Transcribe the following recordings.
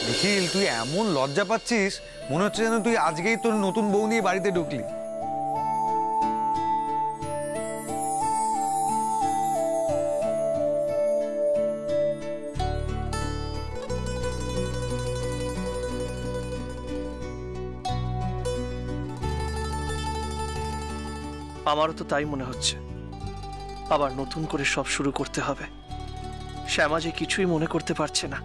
নিখিল, তুই এমন লজ্জা পাচ্ছিস, মনে হচ্ছে যেন তুই আজকেই তোর নতুন বউ নিয়ে বাড়িতে ঢুকলি। আমারও তো তাই মনে হচ্ছে, আবার নতুন করে সব শুরু করতে হবে। শ্যামা যে কিছুই মনে করতে পারছে না,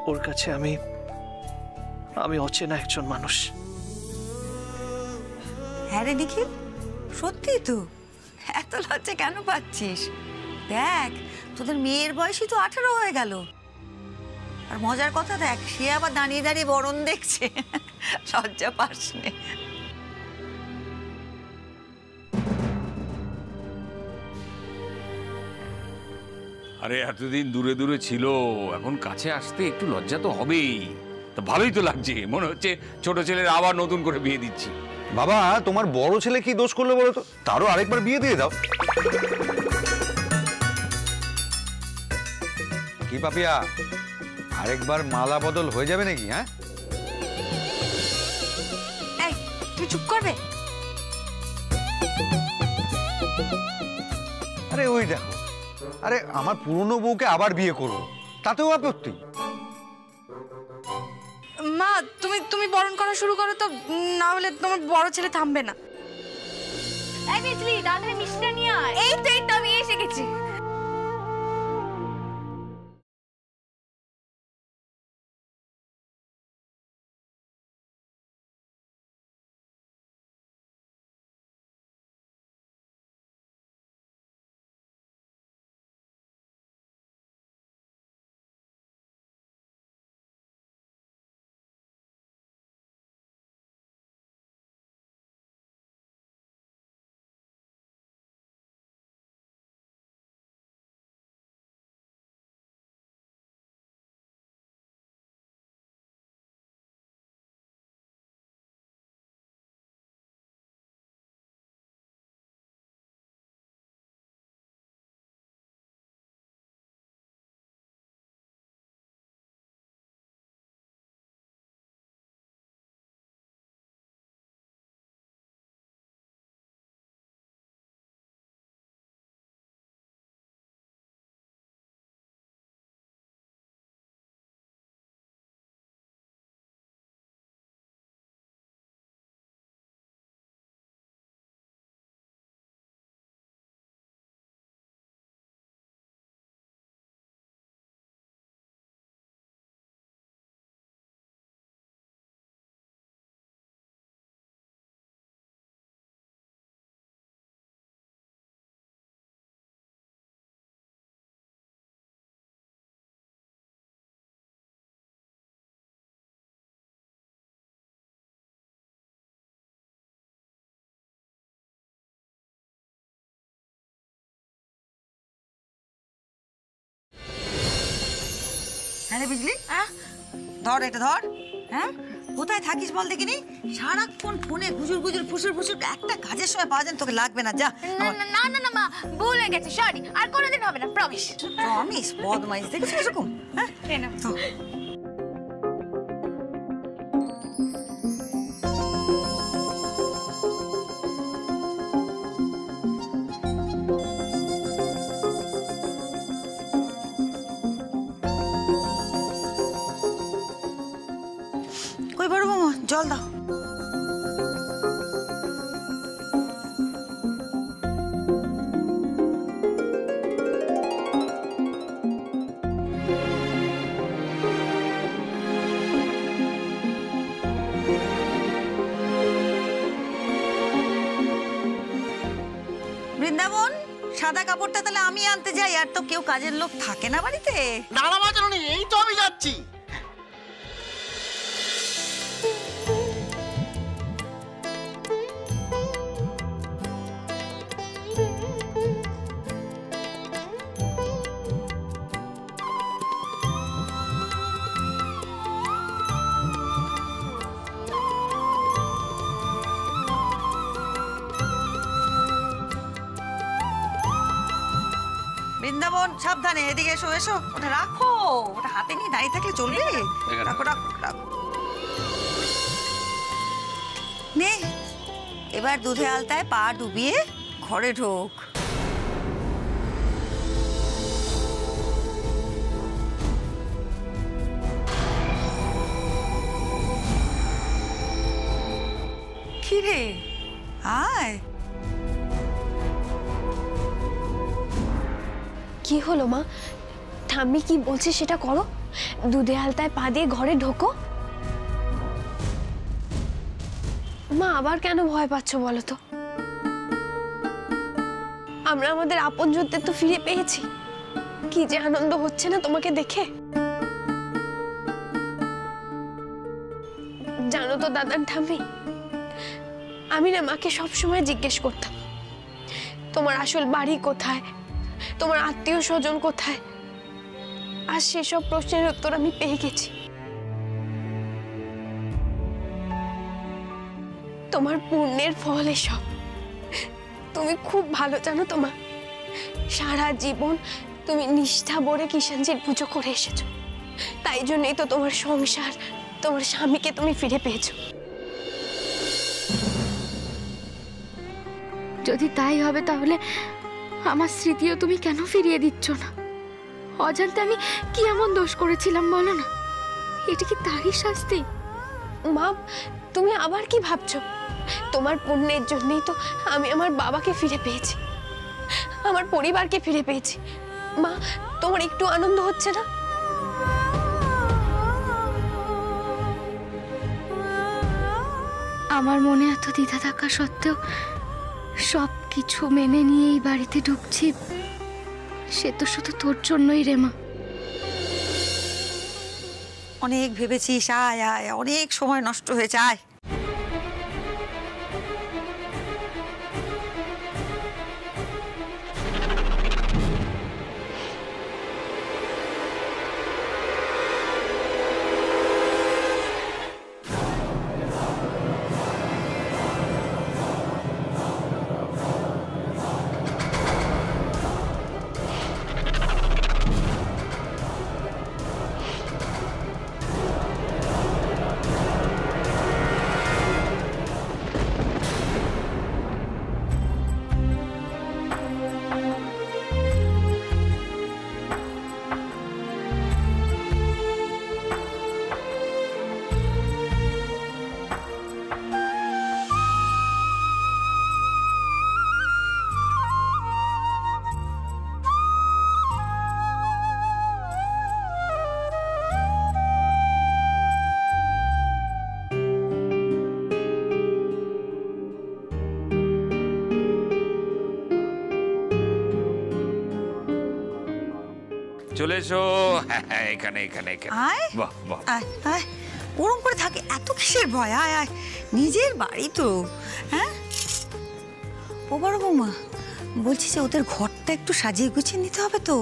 ওর কাছে আমি অচেনা একজন মানুষ। হ্যাঁ রে নিখিল, সত্যি তো। এত লজ্জা কেন পাচ্ছিস? দেখ, তোদের মেয়ের বয়সই তো 18 হয়ে গেল। আর মজার কথা দেখ, সে আবার দাঁড়িয়ে দাঁড়িয়ে বরণ দেখছে। লজ্জা পাস নে। আরে এতদিন দূরে দূরে ছিল, এখন কাছে আসতে একটু লজ্জা তো হবেই। তা ভালোই তো লাগছে, মনে হচ্ছে ছোট ছেলের আবার নতুন করে বিয়ে দিচ্ছি। বাবা, তোমার বড় ছেলে কি দোষ করলো বলো তো? তারও আরেকবার বিয়ে দিয়ে দাও। কি পাপিয়া, আরেকবার মালা বদল হয়ে যাবে নাকি? হ্যাঁ, এই তুই চুপ করবে? আরে ওই দেখো, আরে আমার পুরনো বউকে আবার বিয়ে করবো, তাতেও আপত্তি? মা, তুমি বরণ করা শুরু করো তো, না হলে তোমার বড় ছেলে থামবে না। এই বিজলি, তাড়াতাড়ি মিষ্টিটা নিয়ে আয়। এই তো আমি এসে গেছি। হ্যাঁ রে বিজলি, ধর এটা ধর। হ্যাঁ, কোথায় থাকিস বল দেখিনি? সারাক্ষণ ফোনে গুজুর গুজুর ফুসুর ফুসুর, একটা কাজের সময় পাওয়া যায় তোকে লাগবে না। যা। না না না মা, ভুলে গেছি, সরি। আর কোনোদিন হবে না, প্রমিস। প্রমিস? বদমাইশ দেখেছিস এরকম? হ্যাঁ, কই বড় বৌমা, জল দাও। বৃন্দাবন, সাদা কাপড়টা তাহলে আমি আনতে যাই, আর তো কেউ কাজের লোক থাকে না বাড়িতে। না না মা, জানি এই তো আমি যাচ্ছি। বৃন্দাবন, সাবধানে, এদিকে এসো এসো। ওটা রাখো, ওটা হাতে নিয়ে দাঁড়িয়ে থাকলে চলবে? রাখো রাখো রাখো। নে এবার দুধে আলতায় পা ডুবিয়ে ঘরে ঢোক। কি রে আয়। কি হলো মা? ঠাম্মি কি বলছে সেটা করো। দুধে আলতায় পা দিয়ে ঘরে ঢোকো। মা আবার কেন ভয় পাচ্ছ বলো তো? আমরা আমাদের আপনজনদের তো ফিরে পেয়েছি। কি যে আনন্দ হচ্ছে না তোমাকে দেখে। জানো তো দাদান ঠাম্মি, আমি না মাকে সবসময় জিজ্ঞেস করতাম তোমার আসল বাড়ি কোথায়, তোমার আত্মীয় স্বজন কোথায়। আর সেসব প্রশ্নের উত্তর আমি পেয়ে গেছি। তোমার পুণ্যের ফল এসব। তুমি খুব ভালো জানো তো মা, সারা জীবন তুমি নিষ্ঠা ভরে কিষাণজির পুজো করে এসেছো। তাই জন্যই তো তোমার সংসার, তোমার স্বামীকে তুমি ফিরে পেয়েছো। যদি তাই হবে তাহলে আমার স্মৃতিও তুমি কেন ফিরিয়ে দিচ্ছ না? অজান্তে আমি কি এমন দোষ করেছিলাম বলো না? এটা কি তারই শাস্তি? মা তুমি আবার কি ভাবছো? তোমার পুণ্যের জন্যই তো আমি আমার বাবাকে ফিরে পেয়েছি, আমার পরিবারকে ফিরে পেয়েছি। মা তোমার একটু আনন্দ হচ্ছে না? আমার মনে এত দ্বিধা থাকা সত্ত্বেও সব কিছু মেনে নিয়ে এই বাড়িতে ঢুকছি, সে তো শুধু তোর জন্যই রে মা। অনেক ভেবেছিস, আয় আয়, অনেক সময় নষ্ট হয়েছে, আয়। চলে এসো। এখানে এখানে এখানে। আয় বাহ বাহ। আয় আয়, ওরম করে থাকে, এত কিসের ভয়? আয় আয়, নিজের বাড়ি তো। হ্যাঁ ও বড় বৌমা, বলছি যে ওদের ঘরটা একটু সাজিয়ে গুছিয়ে নিতে হবে তো।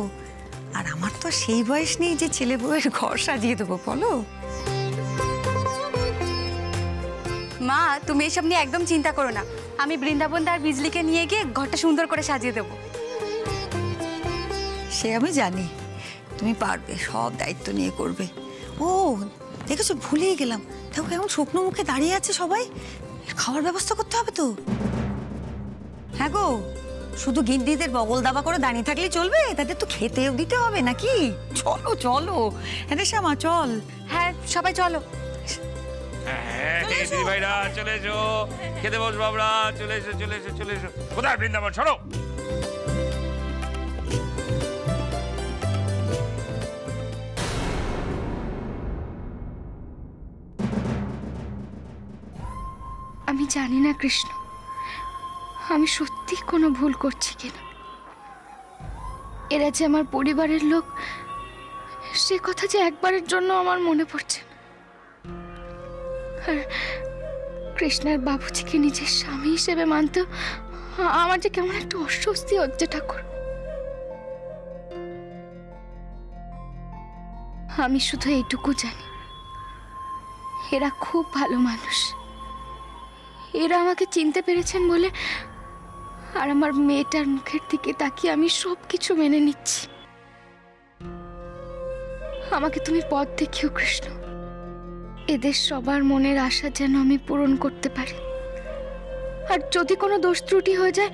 আর আমার তো সেই বয়স নেই যে ছেলে বউয়ের ঘর সাজিয়ে দেবো, বলো। মা তুমি এসব নিয়ে একদম চিন্তা করো না, আমি বৃন্দাবন আর বিজলিকে নিয়ে গিয়ে ঘরটা সুন্দর করে সাজিয়ে দেবো। সে আমি জানি, তুমি পারবে, সব দায়িত্ব নিয়ে করবে। ও দেখেছো, ভুলেই গেলাম, দেখো কেমন শুকনো মুখে দাঁড়িয়ে আছে সবাই। খাওয়ার ব্যবস্থা করতে হবে তো। হ্যাঁ গো, শুধু গিন্নিদের বগল দাবা করে দাঁড়িয়ে থাকলে চলবে? তাদের তো খেতেও দিতে হবে নাকি? চলো চলো, হ্যাঁ শ্যামা চল। হ্যাঁ সবাই চলো। হ্যাঁ দিদি ভাইরা চলে এসো, খেতে বসবো আমরা। চলে এসো চলে এসো চলে এসো। কোথায় বৃন্দাবন? সরো। আমি জানি না কৃষ্ণ, আমি সত্যি কোনো ভুল করছি কিনা। এরা যে আমার পরিবারের লোক, সে কথা যে একবারের জন্য আমার মনে পড়ছে না। আর কৃষ্ণের বাবুজিকে নিজের স্বামী হিসেবে মানতে আমার যে কেমন একটা অস্বস্তি হচ্ছে ঠাকুর। আমি শুধু এইটুকু জানি, এরা খুব ভালো মানুষ। এরা আমাকে চিনতে পেরেছেন বলে আর আমার মেয়েটার মুখের দিকে তাকিয়ে আমি সব কিছু মেনে নিচ্ছি। আমাকে তুমি পথ দেখিও কৃষ্ণ, এদের সবার মনের আশা যেন আমি পূরণ করতে পারি। আর যদি কোনো দোষ ত্রুটি হয়ে যায়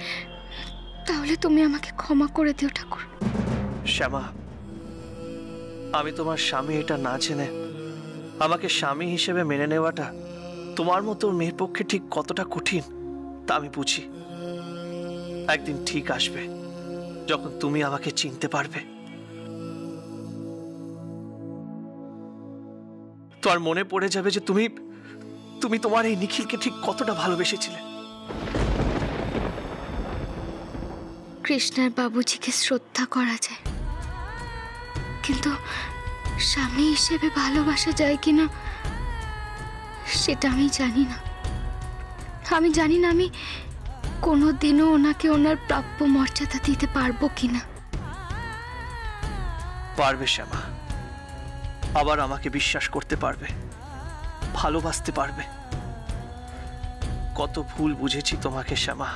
তাহলে তুমি আমাকে ক্ষমা করে দিও ঠাকুর। শ্যামা, আমি তোমার স্বামী এটা না জেনে আমাকে স্বামী হিসেবে মেনে নেওয়াটা তোমার মতো মেয়ের পক্ষে ঠিক কতটা কঠিন তা আমি বুঝি। একদিন ঠিক আসবে যখন তুমি আমাকে চিনতে পারবে, তোমার মনে পড়ে যাবে যে তুমি তুমি তোমার এই নিখিলকে ঠিক কতটা ভালোবেসেছিলে। কৃষ্ণের বাবুজিকে শ্রদ্ধা করা যায়, কিন্তু স্বামী হিসেবে ভালোবাসা যায় কিনা সেটা আমি জানি না। আমি জানি না আমি কোনোদিনও ওনাকে ওনার প্রাপ্য মর্যাদা দিতে পারবো কিনা। পারবে শ্যামা, আবার আমাকে বিশ্বাস করতে পারবে, ভালোবাসতে পারবে। কত ভুল বুঝেছি তোমাকে শ্যামা,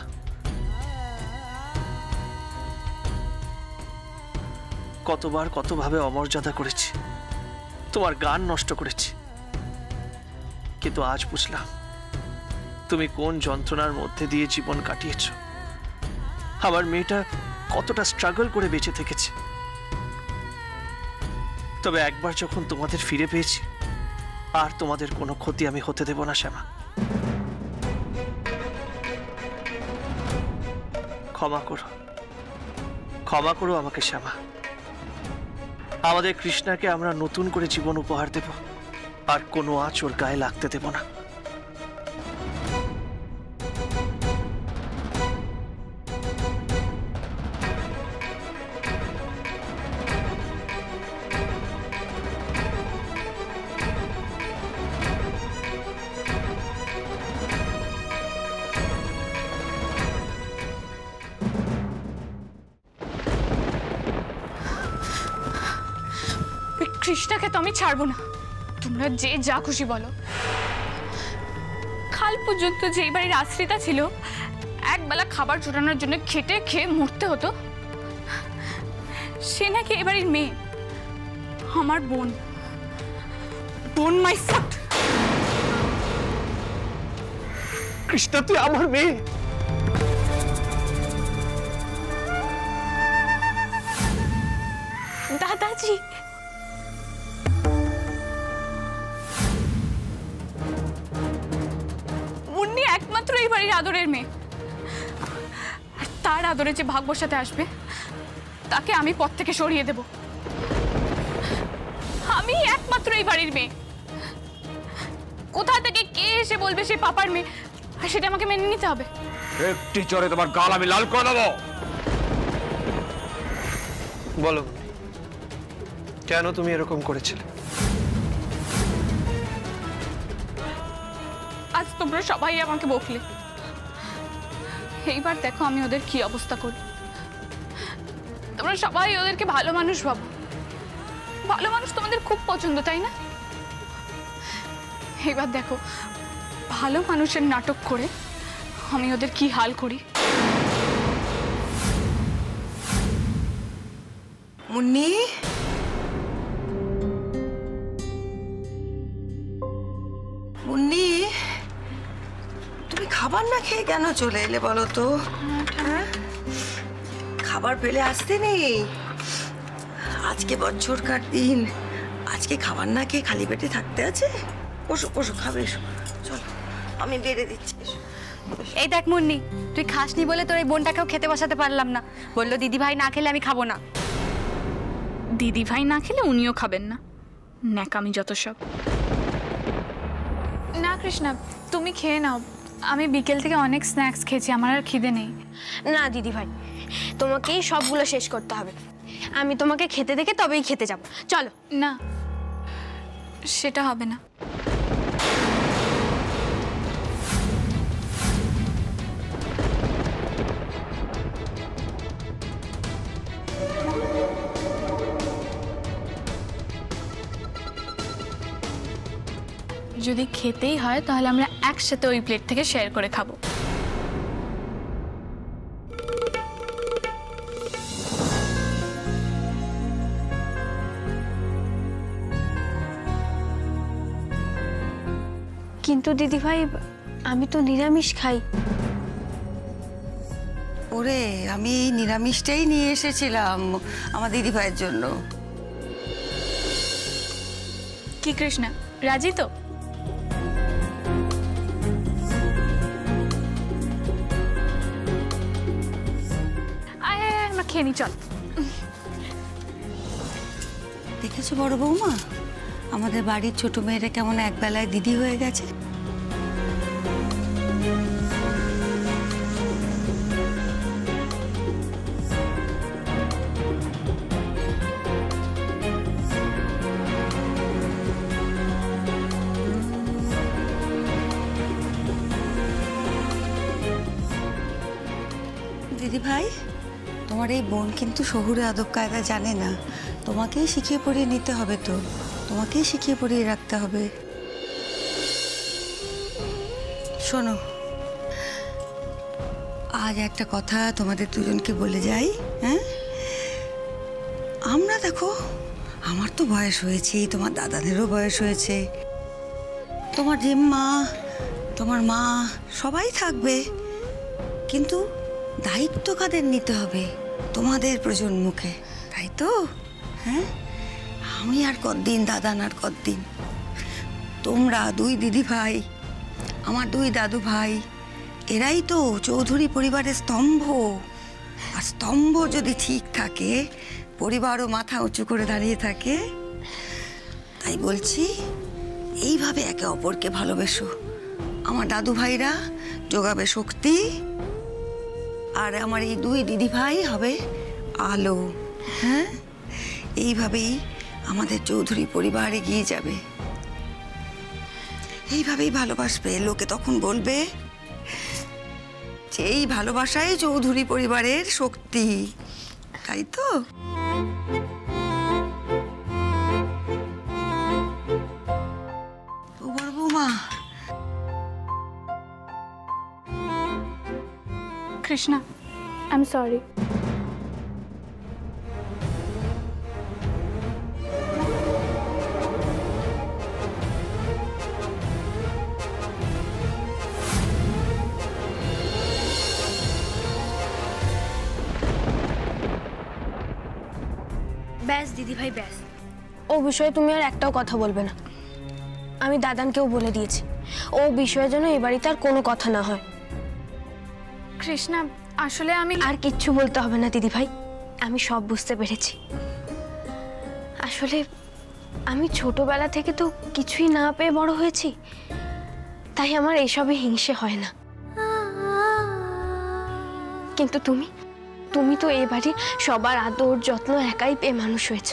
কতবার কতভাবে অমর্যাদা করেছি, তোমার গান নষ্ট করেছি। কিন্তু আজ বুঝলাম তুমি কোন যন্ত্রণার মধ্যে দিয়ে জীবন কাটিয়েছ। আমার মেয়েটা কতটা স্ট্রাগল করে বেঁচে থেকেছে। তবে একবার যখন তোমাদের ফিরে পেয়েছি, আর তোমাদের কোনো ক্ষতি আমি হতে দেব না শ্যামা। ক্ষমা করো, ক্ষমা করো আমাকে শ্যামা। আমাদের কৃষ্ণাকে আমরা নতুন করে জীবন উপহার দেব, আর কোনো আঁচ ওর গায়ে লাগতে দেব না। কৃষ্ণাকে তো আমি ছাড়বো না, তোমরা যে যা খুশি বলো। কাল পর্যন্ত যেই বাড়ির আশ্রিতা ছিল, একবেলা খাবার জোটানোর জন্য খেটে খেয়ে মরতে হতো, সে নাকি এ বাড়ির মেয়ে, আমার বোন। বোন মাই ফুট। কৃষ্ণা, তুই আমার মেয়ে। দাদাজি, মুন্নি একমাত্র এই বাড়ির আদরের মেয়ে, আর তার আদরে যে ভাগ বসাতে আসবে তাকে আমি পথ থেকে সরিয়ে দেব। আমি একমাত্র এই বাড়ির মেয়ে। কোথা থেকে কে এসে বলবে সে পাপার মেয়ে, আর সেটা আমাকে মেনে নিতে হবে। একটি চড়ে তোমার গাল আমি লাল করে দেবো। বলো, কেন তুমি এরকম করেছিলে? আজ তোমরা সবাই আমাকে বকলে, এইবার দেখো আমি ওদের কি অবস্থা করি। তোমরা সবাই ওদেরকে ভালো মানুষ ভাবো, ভালো মানুষ তোমাদের খুব পছন্দ, তাই না? এবার দেখো ভালো মানুষের নাটক করে আমি ওদের কি হাল করি। মুন্নি, মুন্নি, তুমি খাবার না খেয়ে কেন চলে এলে বলো তো? হ্যাঁ, খাবার পেলে আসতে নেই। আজকে বছরকার দিন, আজকে খাবার না খেয়ে খালি পেটে থাকতে আছে? বসো বসো, খাবে, এসো, চলো আমি বেড়ে দিচ্ছি। এই দেখ মুন্নি, তুই খাসনি বলে তোর এই বোনটাকেও খেতে বসাতে পারলাম না। বললো দিদি ভাই না খেলে আমি খাবো না। দিদি ভাই না খেলে উনিও খাবেন না, ন্যাকামি যত সব। না কৃষ্ণা, তুমি খেয়ে নাও, আমি বিকেল থেকে অনেক স্ন্যাক্স খেয়েছি, আমার আর খিদে নেই। না দিদি ভাই, তোমাকেই সবগুলো শেষ করতে হবে। আমি তোমাকে খেতে দেখে তবেই খেতে যাব, চলো। না, সেটা হবে না। যদি খেতেই হয় তাহলে আমরা একসাথে ওই প্লেট থেকে শেয়ার করে খাবো। কিন্তু দিদিভাই আমি তো নিরামিষ খাই। ওরে, আমি এই নিরামিষটাই নিয়ে এসেছিলাম আমার দিদিভাইয়ের জন্য। কি কৃষ্ণা, রাজি তো? আয় আয় আয়, আমরা খেয়ে নি, চল। দেখেছো বড় বৌমা, আমাদের বাড়ির ছোট মেয়েরা কেমন একবেলায় দিদি হয়ে গেছে। দিদি ভাই, তোমার এই বোন কিন্তু শহুরে আদব কায়দা জানে না। তোমাকেই শিখিয়ে পড়িয়ে নিতে হবে, তো তোমাকেই শিখিয়ে পড়িয়ে রাখতে হবে। শোনো, আজ একটা কথা তোমাদের দুজনকে বলে যাই। হ্যাঁ, আমরা দেখো, আমার তো বয়স হয়েছে, তোমার দাদাদেরও বয়স হয়েছে, তোমার জিম্মা, তোমার মা সবাই থাকবে, কিন্তু দায়িত্ব কাদের নিতে হবে? তোমাদের প্রজন্মকে, তাই তো? হ্যাঁ, আমি আর কতদিন, দাদান আর কতদিন। তোমরা দুই দিদি ভাই, আমার দুই দাদু ভাই, এরাই তো চৌধুরী পরিবারের স্তম্ভ। আর স্তম্ভ যদি ঠিক থাকে, পরিবারও মাথা উঁচু করে দাঁড়িয়ে থাকে। তাই বলছি, এইভাবে একে অপরকে ভালোবেসো। আমার দাদু ভাইরা যোগাবে শক্তি, আর আমার এই দুই দিদি ভাই হবে আলো। হ্যাঁ, এইভাবেই আমাদের চৌধুরী পরিবার এগিয়ে যাবে, এইভাবেই ভালোবাসবে। লোকে তখন বলবে যে এই ভালোবাসাই চৌধুরী পরিবারের শক্তি, তাই তো? বড় বৌমা, কৃষ্ণা, আই এম সরি। ব্যাস দিদিভাই ব্যাস, ও বিষয়ে তুমি আর একটাও কথা বলবে না। আমি দাদানকেও বলে দিয়েছি, ও বিষয়ে যেন এই বাড়িতে আর কোনো কথা না হয়। কৃষ্ণা, আসলে আমি আর কিচ্ছু বলতে হবে না দিদিভাই, আমি সব বুঝতে পেরেছি। আসলে আমি ছোটবেলা থেকে তো কিছুই না পেয়ে বড় হয়েছি, তাই আমার এসবে হিংসে হয় না। কিন্তু তুমি তো এই বাড়ির সবার আদর যত্ন একাই পেয়ে মানুষ হয়েছ।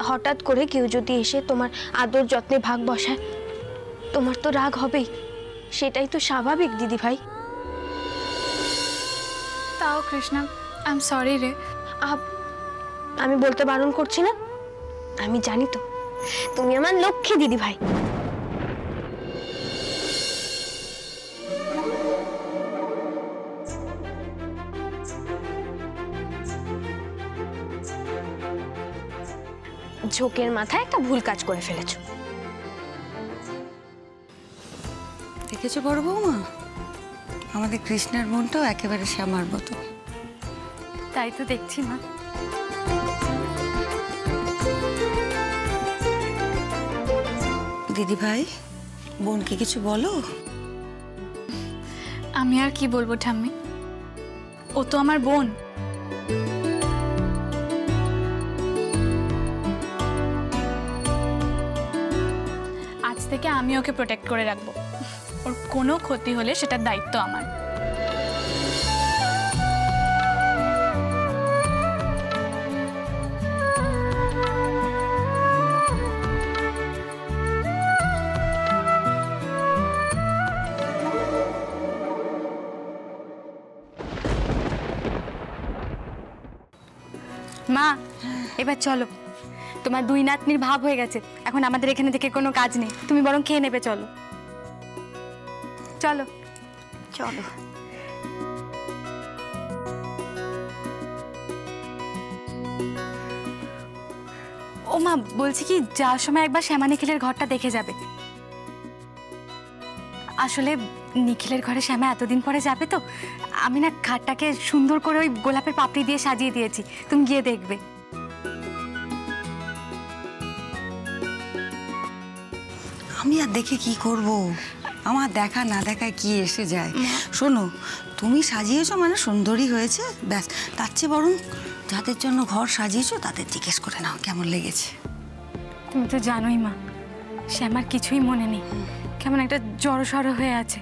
হঠাৎ করে কেউ যদি এসে তোমার আদর যত্নে ভাগ বসায়, তোমার তো রাগ হবেই, সেটাই তো স্বাভাবিক দিদিভাই। তাও কৃষ্ণা, আই এম সরি রে। আমি বলতে বারণ করছি না, আমি জানি তো তুমি আমার লক্ষ্মী দিদিভাই। ঝোঁকের মাথায় একটা ভুল কাজ করে ফেলেছো। দেখেছো বড় বৌমা, আমাদের কৃষ্ণের মনটাও একেবারে শ্যামার মতো। তাই তো দেখছি না। দিদি ভাই, বোনকে কিছু বলো। আমি আর কি বলবো ঠাম্মি, ও তো আমার বোন। আজ থেকে আমি ওকে প্রোটেক্ট করে রাখবো, ওর কোনো ক্ষতি হলে সেটার দায়িত্ব আমার। মা, এবার চলো, তোমার দুই নাতনির ভাব হয়ে গেছে, এখন আমাদের এখানে থেকে কোনো কাজ নেই, তুমি বরং খেয়ে নেবে। চলো চলো চলো। ও মা, বলছি কি, যাওয়ার সময় একবার শ্যামা নিখিলের ঘরটা দেখে যাবে। আসলে নিখিলের ঘরে শ্যামা এতদিন পরে যাবে তো, আমি না খাটটাকে সুন্দর করে ওই গোলাপের পাপড়ি দিয়ে সাজিয়ে দিয়েছি, তুমি গিয়ে দেখবে। আমি আর দেখে কি করব? আমার দেখা না দেখায় কি এসে যায়। শোনো, তুমি সাজিয়েছো মানে সুন্দরই হয়েছে, ব্যাস। তার চেয়ে বরং যাদের জন্য ঘর সাজিয়েছো তাদের জিজ্ঞেস করে নাও কেমন লেগেছে। তুমি তো জানোই মা, শ্যামার কিছুই মনে নেই, কেমন একটা জড়সড় হয়ে আছে।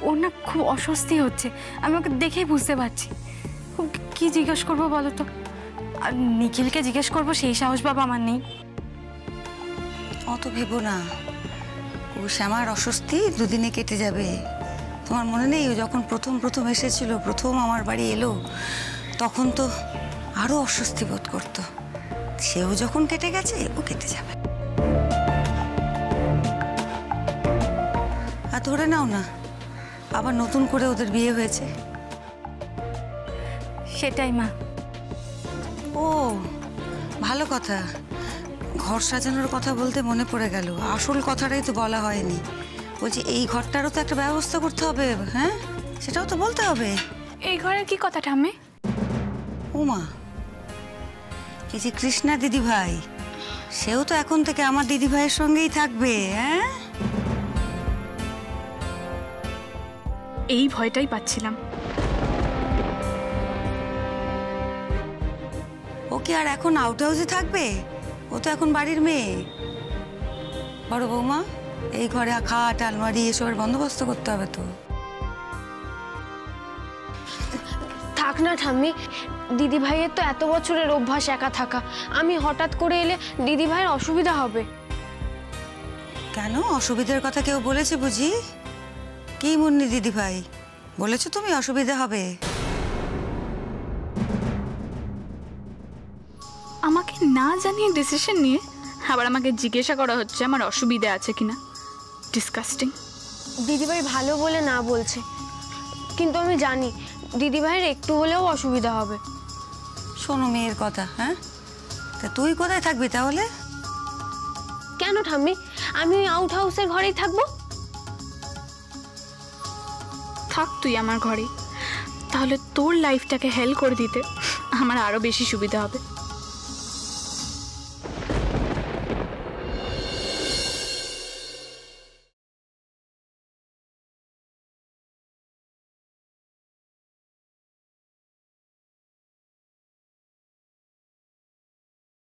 ওর না খুব অস্বস্তি হচ্ছে, আমি ওকে দেখেই বুঝতে পারছি। কি জিজ্ঞেস করবো বলো তো? আর নিখিলকে জিজ্ঞেস করবো সেই সাহস বাবা আমার নেই। অত ভেবো না, ও শ্যামার অস্বস্তি দুদিনে কেটে যাবে। তোমার মনে নেই ও যখন প্রথম এসেছিল, প্রথম আমার বাড়ি এলো, তখন তো আরো অস্বস্তি বোধ করতো। সেও যখন কেটে গেছে ও কেটে যাবে। আর ধরে নাও না, আবার নতুন করে ওদের বিয়ে হয়েছে। সেটাই মা। ও ভালো কথা, ঘর সাজানোর কথা বলতে মনে পড়ে গেল, আসল কথাটাই তো বলা হয়নি। বলছি এই ঘরটারও তো একটা ব্যবস্থা করতে হবে, হ্যাঁ? সেটাও তো বলতে হবে। এই ঘরের কি কথা ঠাম্মি? ওমা, এই যে কৃষ্ণা দিদি ভাই, সেও তো এখন থেকে আমার দিদি ভাইয়ের সঙ্গেই থাকবে, হ্যাঁ? এই ভয়টাই পাচ্ছিলাম। ও কি আর এখন আউট হাউসে থাকবে? ও তো এখন বাড়ির মেয়ে। বড় বৌমা, এই ঘরে খাট আলমারি এসবের বন্দোবস্ত করতে হবে তো। থাক না ঠাম্মি, দিদি ভাইয়ের তো এত বছরের অভ্যাস একা থাকা, আমি হঠাৎ করে এলে দিদি ভাইয়ের অসুবিধা হবে। কেন, অসুবিধার কথা কেউ বলেছে বুঝি? কি মুন্নি দিদি ভাই, বলেছো তুমি অসুবিধা হবে? আমাকে না জানিয়ে ডিসিশন নিয়ে আবার আমাকে জিজ্ঞাসা করা হচ্ছে আমার অসুবিধা আছে কিনা। ডিসকাস্টিং। দিদিভাই ভালো বলে না বলছে, কিন্তু আমি জানি দিদিভাইয়ের একটু হলেও অসুবিধা হবে। শোনো মেয়ের কথা, হ্যাঁ? তা তুই কোথায় থাকবি তাহলে? কেন ঠাম্মি, আমি ওই আউট হাউসের ঘরেই থাকবো। থাক তুই আমার ঘরে, তাহলে তোর লাইফটাকে হেল্প করে দিতে আমার আরো বেশি সুবিধা হবে।